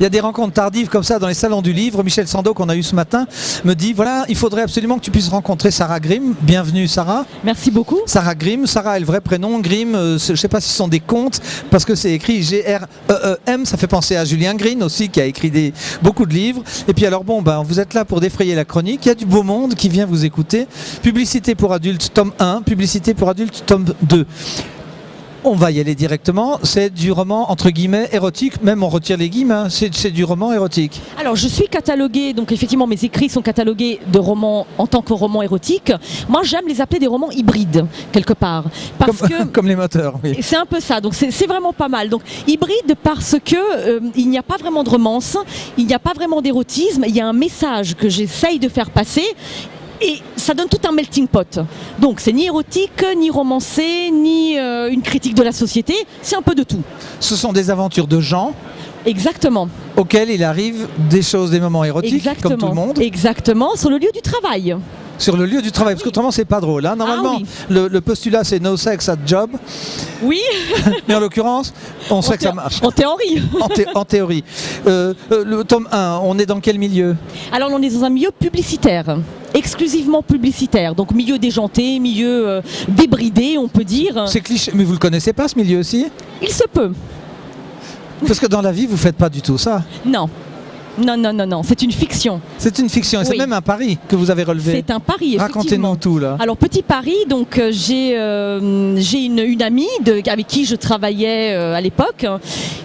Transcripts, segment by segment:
Il y a des rencontres tardives comme ça dans les salons du livre. Michel Sando, qu'on a eu ce matin, me dit voilà, il faudrait absolument que tu puisses rencontrer Sarah Grimm. Bienvenue Sarah. Merci beaucoup. Sarah Grimm, Sarah est le vrai prénom, Grimm, je ne sais pas si ce sont des contes, parce que c'est écrit G-R-E-E-M, ça fait penser à Julien Green aussi, qui a écrit beaucoup de livres. Et puis alors bon, vous êtes là pour défrayer la chronique, il y a du beau monde qui vient vous écouter. Publicité pour adultes, tome 1, publicité pour adultes, tome 2. On va y aller directement, c'est du roman entre guillemets érotique, même on retire les guillemets, hein. C'est du roman érotique. Alors je suis cataloguée, donc effectivement mes écrits sont catalogués de romans en tant que romans érotiques. Moi j'aime les appeler des romans hybrides, quelque part. Parce que comme les moteurs, oui. C'est un peu ça, donc c'est vraiment pas mal. Donc hybride parce que il n'y a pas vraiment de romance, il n'y a pas vraiment d'érotisme, il y a un message que j'essaye de faire passer. Et ça donne tout un melting pot. Donc c'est ni érotique, ni romancé, ni une critique de la société, c'est un peu de tout. Ce sont des aventures de gens. Exactement. Auxquels il arrive des choses, des moments érotiques, exactement, comme tout le monde. Exactement, sur le lieu du travail. Sur le lieu du travail, parce qu'autrement c'est pas drôle. Hein. Normalement, le postulat c'est no sex at job. Oui. Mais en l'occurrence, on sait que ça marche. En théorie. En théorie. Le tome 1, on est dans quel milieu? Alors on est dans un milieu publicitaire. Exclusivement publicitaire, donc milieu déjanté, milieu débridé, on peut dire. C'est cliché, mais vous le connaissez pas ce milieu aussi? Il se peut. Parce que dans la vie, vous faites pas du tout ça. Non. Non, non, non, non, c'est une fiction. C'est une fiction, et c'est même un pari que vous avez relevé. C'est un pari, effectivement. Racontez-nous tout, là. Alors, petit pari, donc j'ai une amie avec qui je travaillais à l'époque,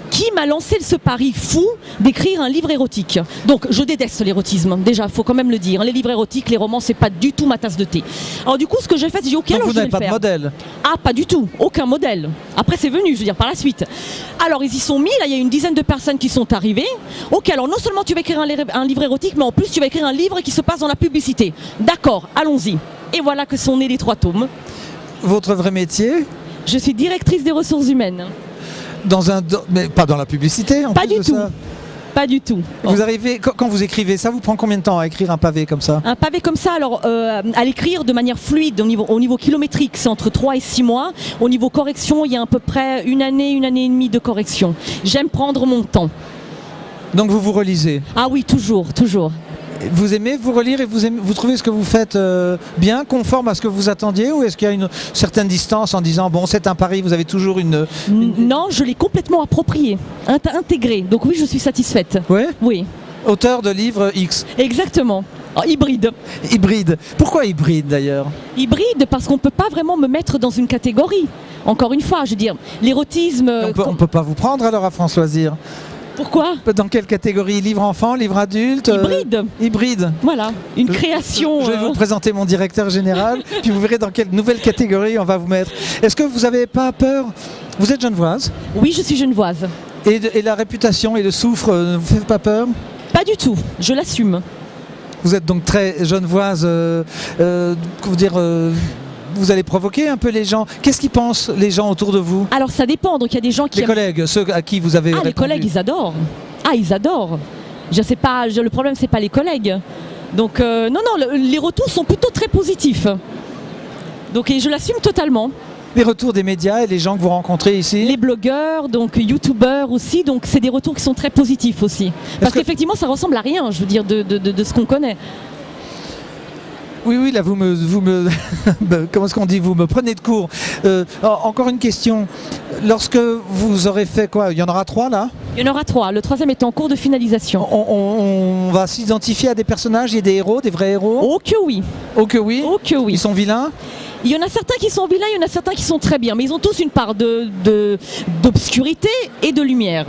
qui m'a lancé ce pari fou d'écrire un livre érotique. Donc, je déteste l'érotisme, déjà, il faut quand même le dire. Les livres érotiques, les romans, c'est pas du tout ma tasse de thé. Alors, du coup, ce que j'ai fait, c'est que j'ai dit, ok, alors vous n'avez pas de modèle? Ah, pas du tout, aucun modèle. Après, c'est venu, je veux dire, par la suite. Alors, ils y sont mis, là, il y a une dizaine de personnes qui sont arrivées. Ok, alors non seulement tu vas écrire un livre érotique, mais en plus, tu vas écrire un livre qui se passe dans la publicité. D'accord, allons-y. Et voilà que sont nés les 3 tomes. Votre vrai métier? Je suis directrice des ressources humaines. Mais pas dans la publicité, en pas plus du de tout. ça. Pas du tout. Vous arrivez, quand vous écrivez ça, vous prend combien de temps à écrire un pavé comme ça? Un pavé comme ça, alors à l'écrire de manière fluide, au niveau kilométrique, c'est entre 3 et 6 mois. Au niveau correction, il y a à peu près une année et demie de correction. J'aime prendre mon temps. Donc vous relisez? Ah oui, toujours, toujours. Vous aimez vous relire et vous trouvez ce que vous faites bien, conforme à ce que vous attendiez, ou est-ce qu'il y a une certaine distance en disant bon, c'est un pari, vous avez toujours une... Non, je l'ai complètement approprié, intégré. Donc oui, je suis satisfaite. Oui. Oui. Auteur de livre X. Exactement. Oh, hybride. Hybride. Pourquoi hybride d'ailleurs? Hybride parce qu'on ne peut pas vraiment me mettre dans une catégorie. Encore une fois, je veux dire, l'érotisme... On ne peut pas vous prendre alors à France Loisirs? Pourquoi? Dans quelle catégorie? Livre enfant, livre adulte? Hybride. Hybride. Voilà, une création... Je vais vous présenter mon directeur général, puis vous verrez dans quelle nouvelle catégorie on va vous mettre. Est-ce que vous n'avez pas peur? Vous êtes genevoise? Oui, je suis genevoise. Et la réputation et le soufre ne vous fait pas peur? Pas du tout, je l'assume. Vous êtes donc très genevoise, vous allez provoquer un peu les gens. Qu'est-ce qu'ils pensent les gens autour de vous? Alors ça dépend, donc il y a des gens qui... Les collègues, ceux à qui vous avez répondu. Les collègues, ils adorent. Ah, ils adorent. Je sais pas, le problème, c'est pas les collègues. Donc non, les retours sont plutôt très positifs. Donc et je l'assume totalement. Les retours des médias et les gens que vous rencontrez ici? Les blogueurs, donc youtubeurs aussi, donc c'est des retours qui sont très positifs aussi. Parce qu'effectivement, ça ressemble à rien, je veux dire, de ce qu'on connaît. Oui, là, vous me comment est-ce qu'on dit? Vous me prenez de court. Encore une question. Lorsque vous aurez fait quoi? Il y en aura 3 là? Il y en aura 3. Le 3e est en cours de finalisation. On va s'identifier à des personnages et des héros, des vrais héros? Oh que oui. Oh que oui? Oh que oui. Ils sont vilains? Il y en a certains qui sont vilains, il y en a certains qui sont très bien. Mais ils ont tous une part d'obscurité et de lumière.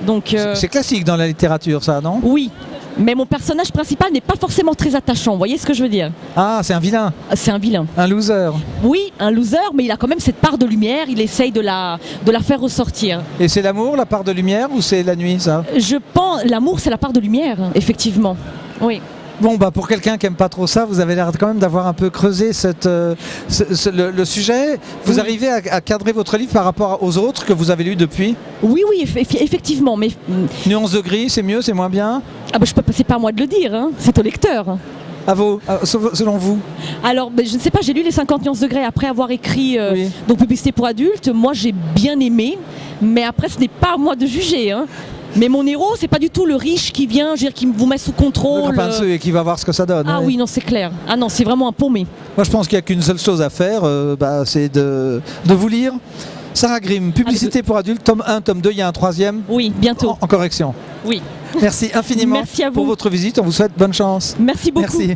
Donc c'est classique dans la littérature, ça, non? Oui. Mais mon personnage principal n'est pas forcément très attachant, vous voyez ce que je veux dire? Ah, c'est un vilain? C'est un vilain. Un loser? Oui, un loser, mais il a quand même cette part de lumière, il essaye de la faire ressortir. Et c'est l'amour, la part de lumière, ou c'est la nuit, ça? Je pense, l'amour, c'est la part de lumière, effectivement. Oui. Bon, pour quelqu'un qui n'aime pas trop ça, vous avez l'air quand même d'avoir un peu creusé le sujet. Vous arrivez à cadrer votre livre par rapport aux autres que vous avez lus depuis? Oui, effectivement. Mais... Nuance de gris, c'est mieux, c'est moins bien? Ah c'est pas à moi de le dire, hein. C'est au lecteur. Selon vous? Alors, je ne sais pas, j'ai lu les 50 nuances de gris après avoir écrit donc publicité pour adultes. Moi, j'ai bien aimé, mais après, ce n'est pas à moi de juger. Hein. Mais mon héros, c'est pas du tout le riche qui vient, je veux dire, qui vous met sous Le contrôle. copain de ceux et qui va voir ce que ça donne. Ah ouais. oui, non, c'est clair. Ah non, c'est vraiment un paumé. Moi, je pense qu'il n'y a qu'une seule chose à faire, c'est de vous lire. Sarah Grimm, Publicité pour adultes, tome 1, tome 2, il y a un troisième Oui, bientôt. en correction. Oui. Merci infiniment Merci à vous. pour votre visite, on vous souhaite bonne chance. Merci beaucoup. Merci.